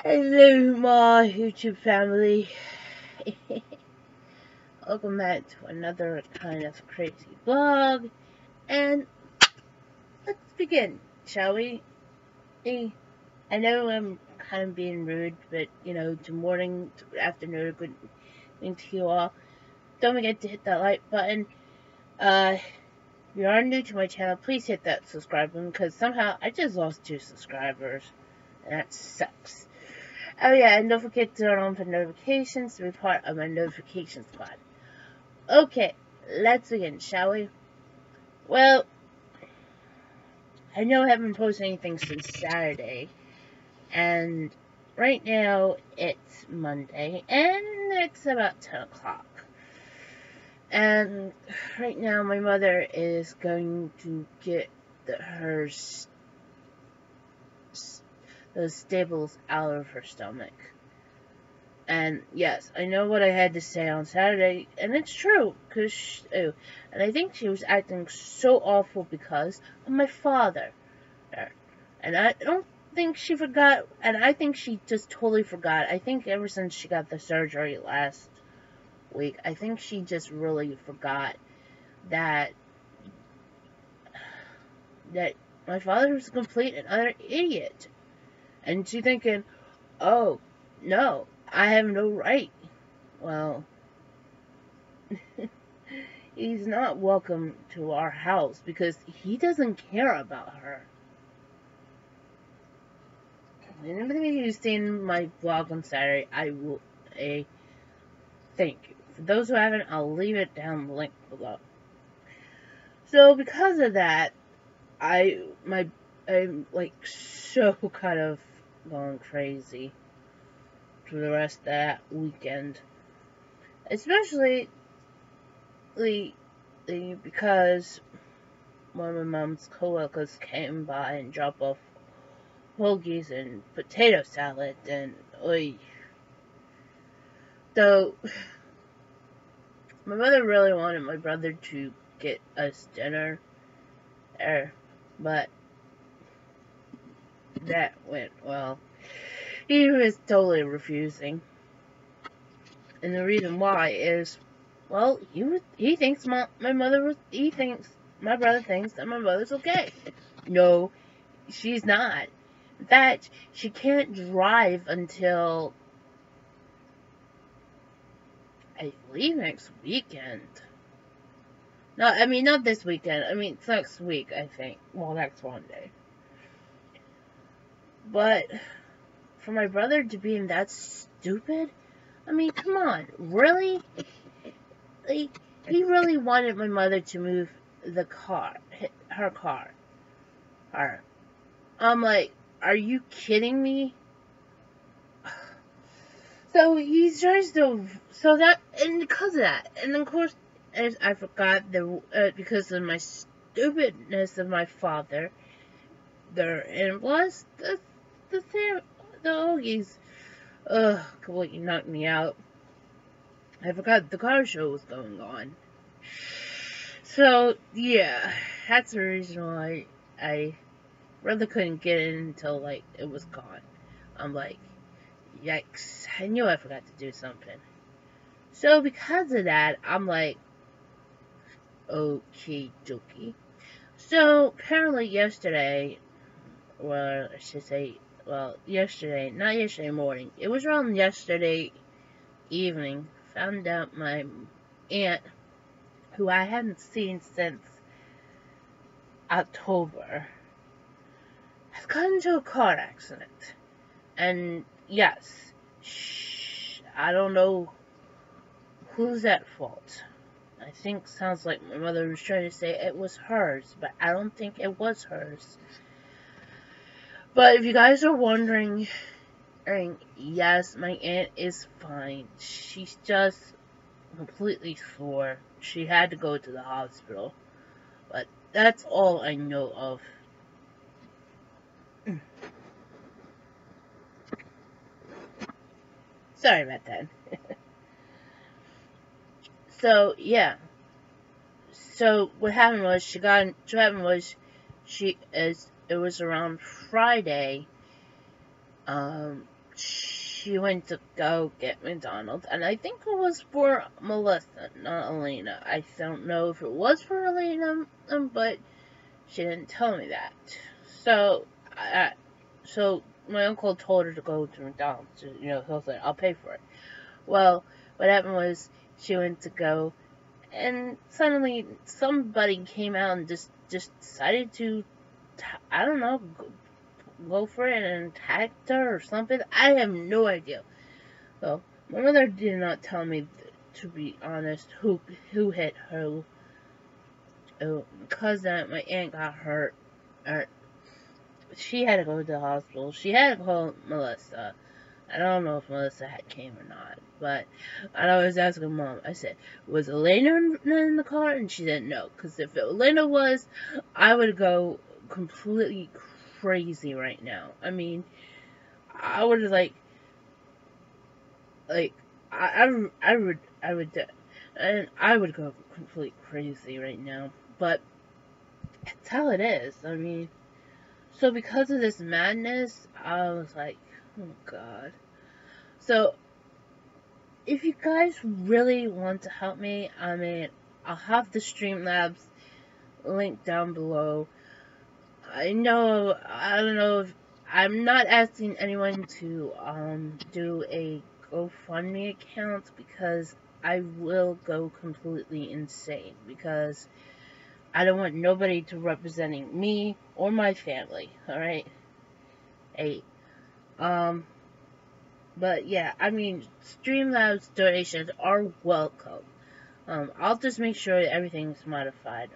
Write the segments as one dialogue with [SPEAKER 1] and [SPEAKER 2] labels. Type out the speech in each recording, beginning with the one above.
[SPEAKER 1] Hello, my YouTube family. Welcome back to another kind of crazy vlog. And let's begin, shall we? I know I'm kind of being rude, but good morning, good afternoon, good evening to you all. Don't forget to hit that like button. If you are new to my channel, please hit that subscribe button because somehow I just lost 2 subscribers, and that sucks. Oh yeah, and don't forget to turn on for notifications to be part of my notification squad. Okay, let's begin, shall we? Well, I know I haven't posted anything since Saturday, and right now it's Monday, and it's about 10 o'clock. And right now my mother is going to get those staples out of her stomach. And yes, I know what I had to say on Saturday, and it's true, and I think she was acting so awful because of my father. And I don't think she forgot, and I think she just totally forgot. I think ever since she got the surgery last week, I think she just really forgot that my father was a complete and utter idiot. And she thinking, oh, no, I have no right. Well, he's not welcome to our house because he doesn't care about her. Anybody who's seen my vlog on Saturday, I will thank you. For those who haven't, I'll leave it down the link below. So because of that, I'm like so kind of going crazy for the rest of that weekend, especially because one of my mom's coworkers came by and dropped off hoagies and potato salad, and so my mother really wanted my brother to get us dinner there, but that went well. He was totally refusing, and the reason why is, well, he thinks my brother thinks that my mother's okay. No, she's not. In fact, she can't drive until I believe next weekend. No, I mean not this weekend. I mean it's next week, I think. Well, next Monday. But for my brother to be that stupid, I mean, come on, really? Like, he really wanted my mother to move her car. I'm like, are you kidding me? So he tries to, and because of that, and of course, as I forgot, because of my stupidness of my father, and plus the hoagies, completely knocked me out. I forgot the car show was going on. So, yeah, that's the reason why I really couldn't get in until, like, it was gone. I'm like, yikes, I knew I forgot to do something. So, because of that, I'm like, okie dokie. So, apparently yesterday, well, I should say, well, not yesterday morning, it was around yesterday evening, found out my aunt, who I hadn't seen since October, has gotten into a car accident. And yes, I don't know who's at fault. I think sounds like my mother was trying to say it was hers, but I don't think it was hers. But if you guys are wondering, yes, my aunt is fine. She's just completely sore. She had to go to the hospital. But that's all I know of. Sorry about that. So, yeah. So, what happened was, it was around Friday, she went to go get McDonald's, and I think it was for Melissa, not Elena. I don't know if it was for Elena, but she didn't tell me that. So, so my uncle told her to go to McDonald's. You know, he'll say, "I'll pay for it." Well, what happened was she went to go, and suddenly somebody came out and just decided to, I don't know, go for it and attacked her or something. I have no idea. Well, my mother did not tell me, to be honest, who hit her. Because my aunt got hurt. She had to go to the hospital. She had to call Melissa. I don't know if Melissa came or not, but I was asking Mom. I said, "Was Elena in the car?" And she said no, because if Elena was, I would go completely crazy right now. I mean, I would I would go completely crazy right now. But that's how it is. I mean, so because of this madness, I was like, oh God. So, if you guys really want to help me, I mean, I'll have the Streamlabs link down below. I don't know if, I'm not asking anyone to, do a GoFundMe account, because I will go completely insane, because I don't want nobody to representing me or my family, alright? Hey, but yeah, I mean, Streamlabs donations are welcome. I'll just make sure that everything's modified.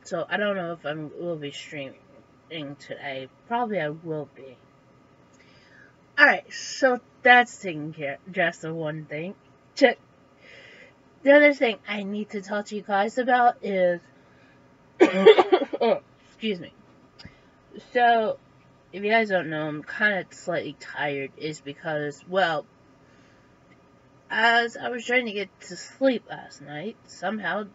[SPEAKER 1] So I don't know if I will be streaming today. Probably I will be. Alright, so that's taken care of. Just the one thing. The other thing I need to talk to you guys about is oh, excuse me. So, if you guys don't know, I'm kind of slightly tired, is because, well, as I was trying to get to sleep last night, somehow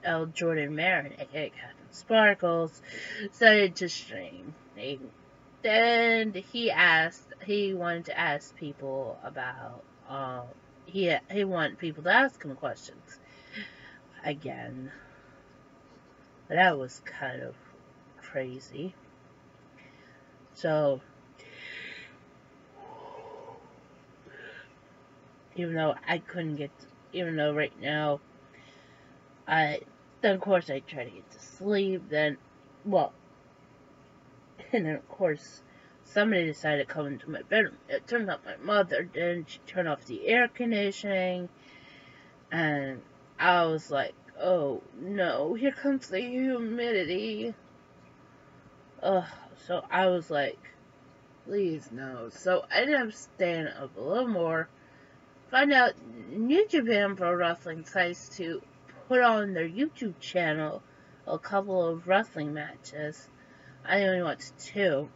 [SPEAKER 1] L. Jordan Marin, aka Captain Sparkles, started to stream. Then he wanted to ask people about, he wanted people to ask him questions. Again. That was kind of crazy. So, even though right now, then of course I try to get to sleep, and then of course, somebody decided to come into my bedroom. It turned out my mother did. She turned off the air conditioning, and I was like, oh no, here comes the humidity. So I was like, please no. So I ended up staying up a little more. Find out New Japan Pro Wrestling decides to put on their YouTube channel a couple of wrestling matches. I only watched 2.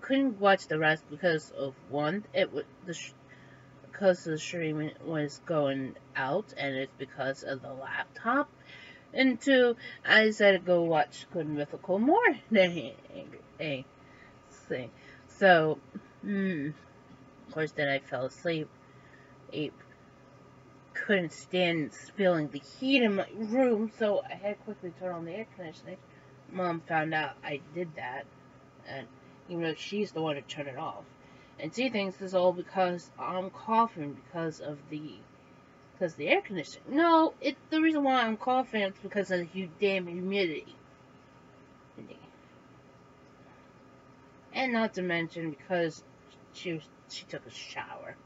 [SPEAKER 1] Couldn't watch the rest because of one, because the streaming was going out, and it's because of the laptop. And 2, I decided to go watch Good Mythical more than a thing. So, of course, then I fell asleep. Couldn't stand feeling the heat in my room, so I had to quickly turn on the air conditioning. Mom found out I did that, and even though she's the one to turn it off. And she thinks it's all because I'm coughing because of the air conditioning. No, the reason why I'm coughing is because of the damn humidity. And not to mention because she took a shower.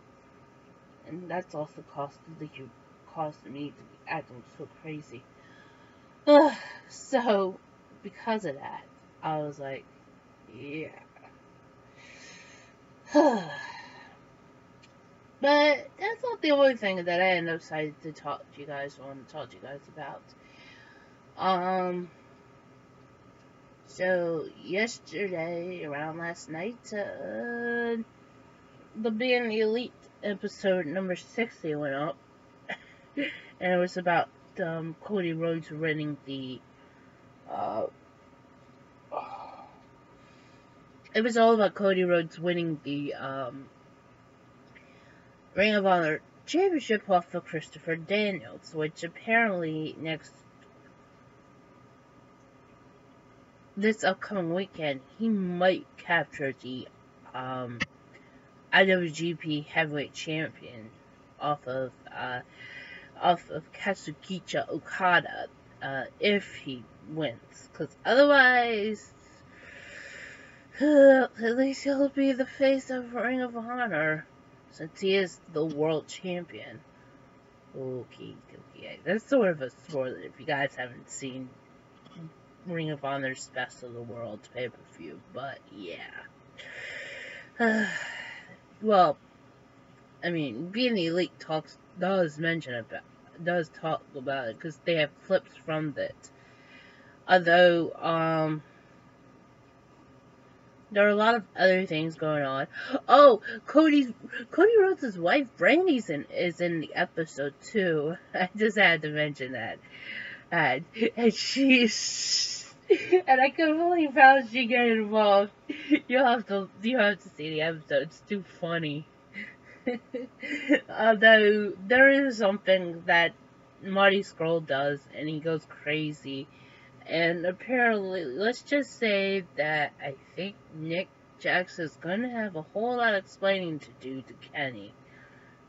[SPEAKER 1] And that's also caused me to be acting so crazy. So, because of that, I was like, yeah. But that's not the only thing that I decided to talk to you guys about. So yesterday, around last night, the Being the Elite episode number 60 went up, and it was about Cody Rhodes winning the Uh, it was all about Cody Rhodes winning the Ring of Honor Championship off of Christopher Daniels, which apparently this upcoming weekend he might capture the IWGP Heavyweight Champion off of Kazuchika Okada if he wins, because otherwise at least he'll be the face of Ring of Honor since he is the world champion. Okay. That's sort of a spoiler if you guys haven't seen Ring of Honor's Best of the World pay-per-view, but yeah. Well, I mean, Being the Elite does talk about it, because they have clips from it. Although, there are a lot of other things going on. Oh, Cody Rhodes' wife, Brandy, is in the episode, too. I just had to mention that. And she's... And I couldn't believe how she got involved. You have to see the episode. It's too funny. Although there is something that Marty Scurll does, and he goes crazy. And apparently, let's just say that I think Nick Jackson is going to have a whole lot of explaining to do to Kenny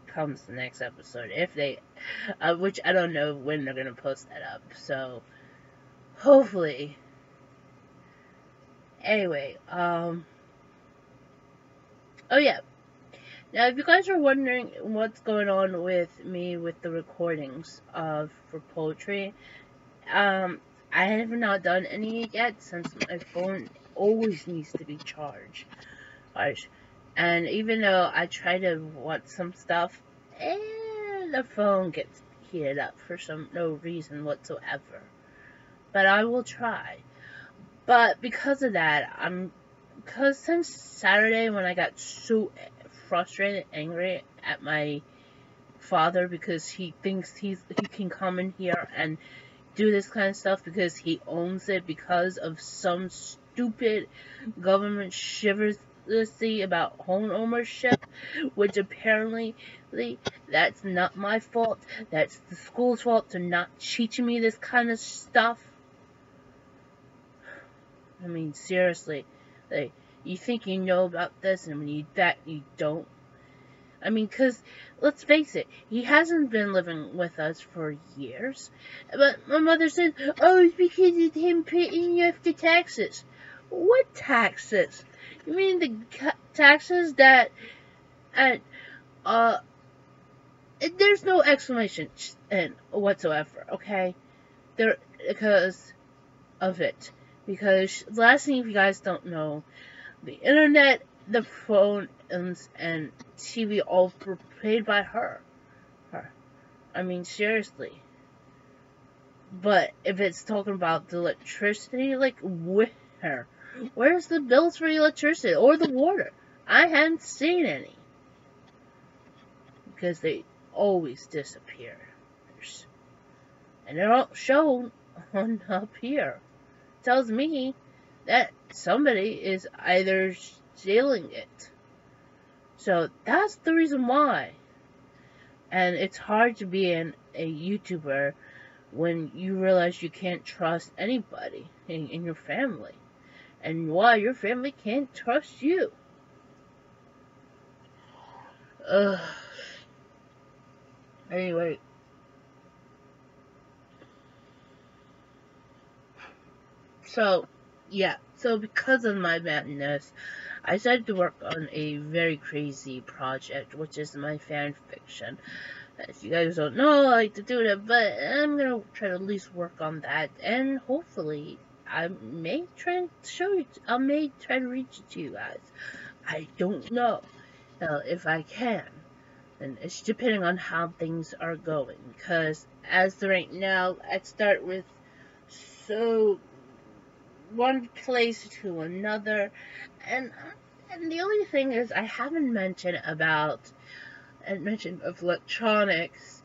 [SPEAKER 1] comes the next episode. If they, which I don't know when they're going to post that up. So, hopefully. Anyway, oh yeah. Now, if you guys are wondering what's going on with me with the recordings for poetry, I have not done any yet since my phone always needs to be charged. And even though I try to watch some stuff, and the phone gets heated up for no reason whatsoever. But I will try. But because of that, because since Saturday when I got so frustrated, angry at my father because he thinks he can come in here and do this kind of stuff because he owns it because of some stupid government chivalry about home ownership, which apparently that's not my fault. That's the school's fault for not teaching me this kind of stuff. I mean, seriously, you think you know about this, and when you don't. I mean, because, let's face it, he hasn't been living with us for years. But my mother said, oh, it's because of him paying off the taxes. What taxes? You mean the taxes that, there's no explanation whatsoever, okay? Because of it. Because, last thing, if you guys don't know, the internet, the phone, and TV all were paid by her. I mean, seriously. But if it's talking about the electricity, like, where? Where's the bills for the electricity or the water? I haven't seen any. Because they always disappear. And they're all shown on up here. Tells me that somebody is either stealing it. So that's the reason why. And it's hard to be a YouTuber when you realize you can't trust anybody in your family. And why your family can't trust you. Anyway. So, yeah. So because of my madness, I decided to work on a very crazy project, which is my fanfiction. As you guys don't know, I like to do that, but I'm gonna try to at least work on that, and hopefully, I may try to reach it to you guys. I don't know if I can, and it's depending on how things are going, because as of right now, I start with one place to another, and the only thing is I haven't mentioned of electronics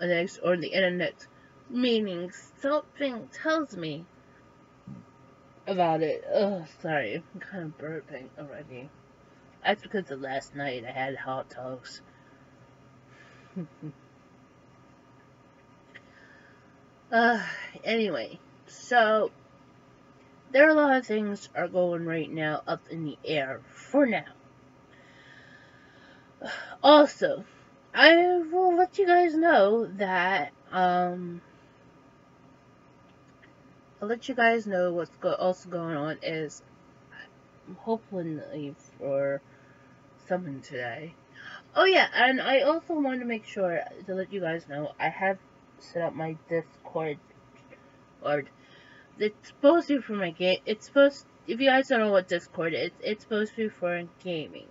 [SPEAKER 1] or the internet, meaning something tells me about it. Oh, sorry. I'm kind of burping already. That's because of last night I had hot dogs. uh, anyway, so there are a lot of things are going right now up in the air for now. Also, I will let you guys know that I'll let you guys know what's also going on is I'm hoping for someone today. Oh yeah, and I also want to make sure to let you guys know I have set up my Discord. Or it's supposed to be for my game. It's supposed. If you guys don't know what Discord is, it's supposed to be for gaming.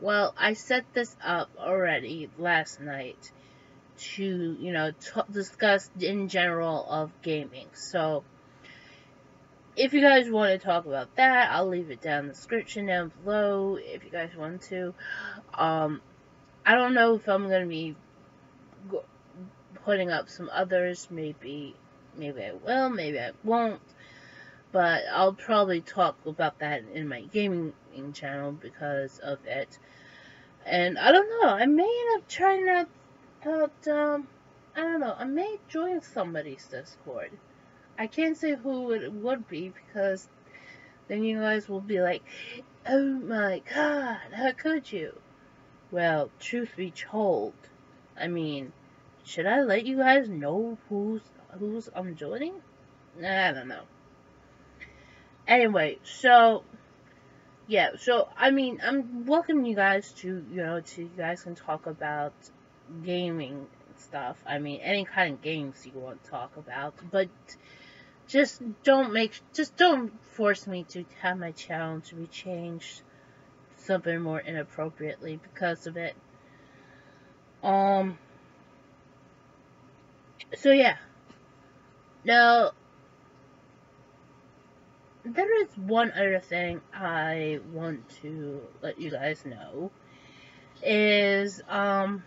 [SPEAKER 1] Well, I set this up already last night to discuss in general of gaming. So if you guys want to talk about that, I'll leave it down in the description down below if you guys want to. I don't know if I'm going to be putting up some others. Maybe I will, maybe I won't. But I'll probably talk about that in my gaming channel because of it. And I don't know, I may end up trying out, I don't know, I may join somebody's Discord. I can't say who it would be because then you guys will be like, oh my god, how could you? Well, truth be told, I mean, should I let you guys know who's I'm joining? I don't know. Anyway, so yeah, so I mean, I'm welcoming you guys to you guys can talk about gaming stuff. I mean, any kind of games you want to talk about, but just don't force me to have my channel to be changed something more inappropriately because of it. So yeah. Now, there is one other thing I want to let you guys know is I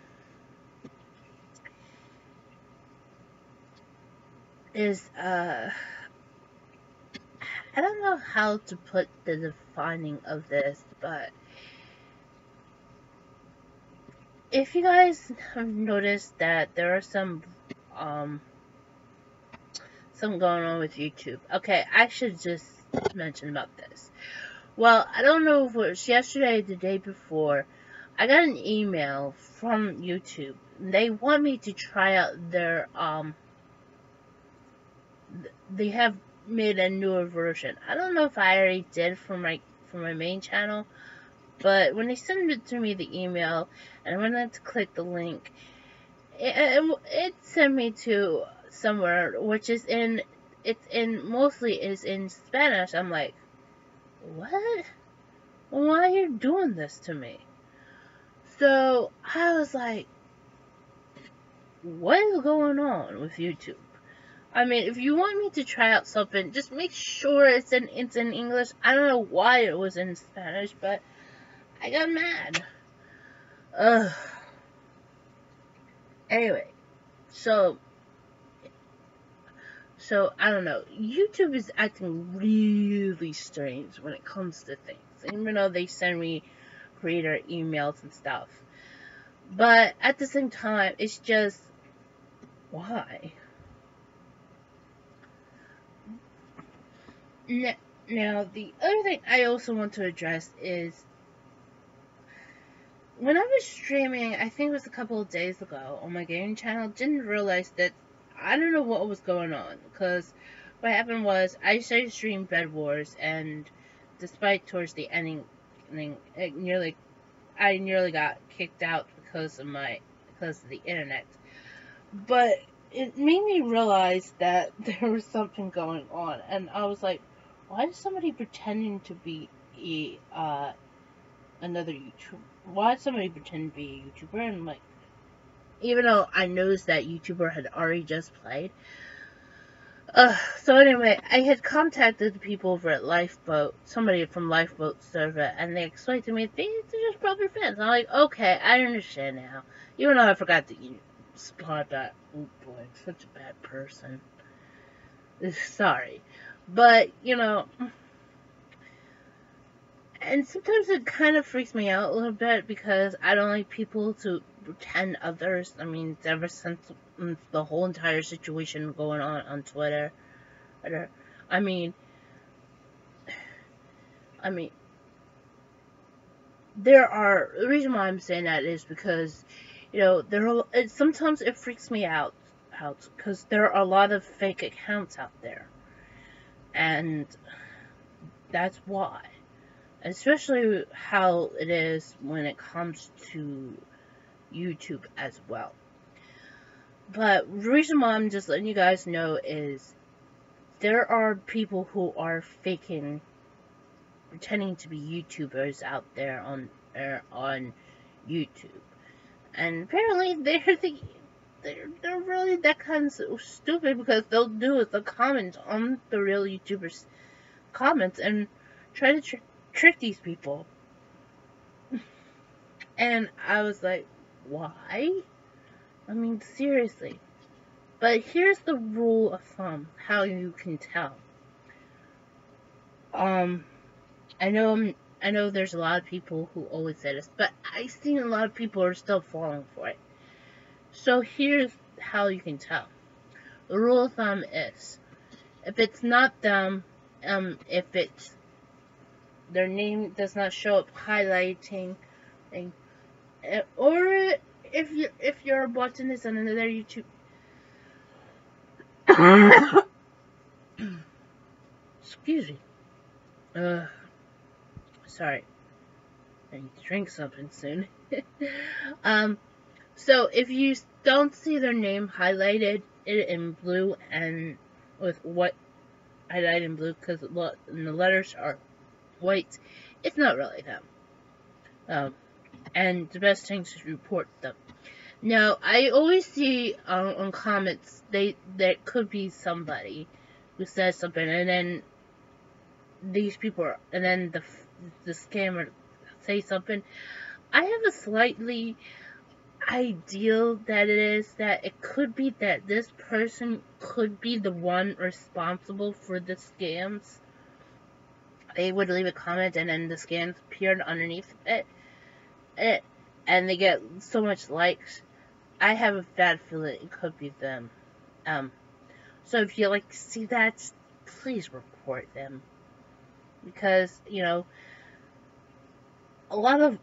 [SPEAKER 1] don't know how to put the defining of this, but if you guys have noticed that there are some going on with YouTube. Okay, I should just mention about this. Well, I don't know if it was yesterday or the day before, I got an email from YouTube. They want me to try out their, they have made a newer version. I don't know if I already did for my main channel, but when they sent it to me, the email, and I went to click the link, it sent me to somewhere, which is mostly is in Spanish. I'm like, what? Why are you doing this to me? So I was like, what is going on with YouTube? I mean, if you want me to try out something, just make sure it's in English. I don't know why it was in Spanish, but I got mad. Ugh. Anyway, so I don't know. YouTube is acting really strange when it comes to things, even though they send me creator emails and stuff. But at the same time, it's just, why? Now, the other thing I also want to address is, when I was streaming, I think it was a couple of days ago on my gaming channel, didn't realize that, I don't know what was going on, because what happened was, I started Streambed Wars, and despite towards the ending, I nearly got kicked out because of the internet. But it made me realize that there was something going on, and I was like, why is somebody pretending to be another YouTuber? Why is somebody pretending to be a YouTuber? And like, even though I noticed that YouTuber had already just played. So anyway, I had contacted the people over at Lifeboat, somebody from Lifeboat server, and they explained to me they're just probably fans. I'm like, okay, I understand now. Even though I forgot that you spot that. Oh boy, I'm such a bad person. Sorry. But, and sometimes it kind of freaks me out a little bit because I don't like people to pretend others. I mean, ever since the whole entire situation going on Twitter. I mean, the reason why I'm saying that is because, sometimes it freaks me out because there are a lot of fake accounts out there. And that's why. Especially how it is when it comes to YouTube as well. But the reason why I'm just letting you guys know is there are people who are pretending to be YouTubers out there on YouTube, and apparently they're really that kind of stupid, because they'll comment on the real YouTubers' comments and try to trick these people. And I was like, why? I mean, seriously. But here's the rule of thumb, how you can tell. I know there's a lot of people who always say this, but I've seen a lot of people are still falling for it. So here's how you can tell. The rule of thumb is, if it's not them, if it's their name does not show up highlighting, or if you're watching this on another YouTube, excuse me. Sorry. I need to drink something soon. So if you don't see their name highlighted in blue and with what highlighted in blue because the letters are white, it's not really them. And the best thing is to report them. Now, I always see on comments there could be somebody who says something, and then these people and then the scammer say something. I have a slightly ideal that it is that it could be that this person could be the one responsible for the scams. They would leave a comment and then the scams appeared underneath it, and they get so much likes. I have a bad feeling it could be them. So if you see that, please report them. Because, a lot of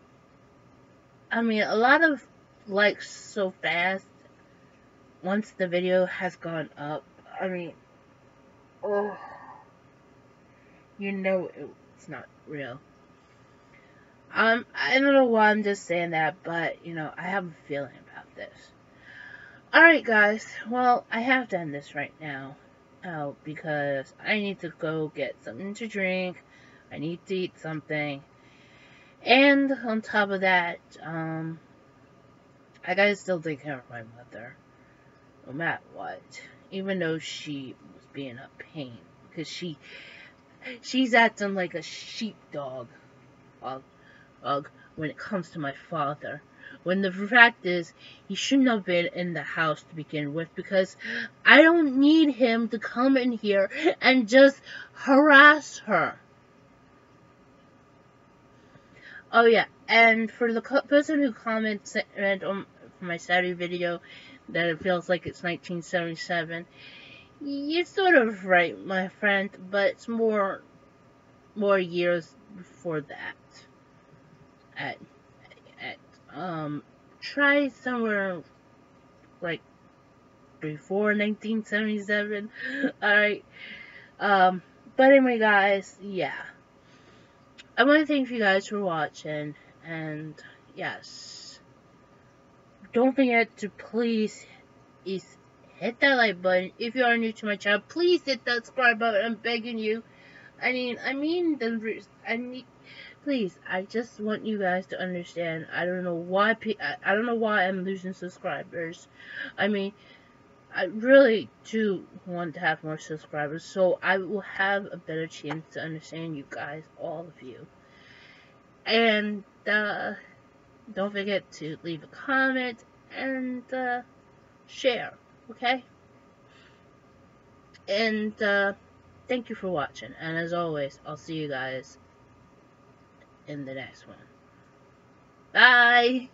[SPEAKER 1] likes so fast once the video has gone up. It's not real. I don't know why I'm just saying that, but, I have a feeling about this. Alright, guys. Well, I have to end this right now. Because I need to go get something to drink. I need to eat something. And on top of that, I gotta still take care of my mother. No matter what. Even though she was being a pain. Because she's acting like a sheepdog when it comes to my father. When the fact is, he shouldn't have been in the house to begin with, because I don't need him to come in here and just harass her. Oh yeah, and for the person who commented on my Saturday video that it feels like it's 1977, you're sort of right, my friend, but it's more years before that. Try somewhere before 1977. Alright. But anyway, guys, yeah. I want to thank you guys for watching, and yes, don't forget to please hit that like button. If you are new to my channel, please hit that subscribe button. I'm begging you. Please, I just want you guys to understand. I don't know why I'm losing subscribers. I really do want to have more subscribers, so I will have a better chance to understand you guys, all of you. And don't forget to leave a comment and share, okay? And thank you for watching, and as always, I'll see you guys in the next one. Bye!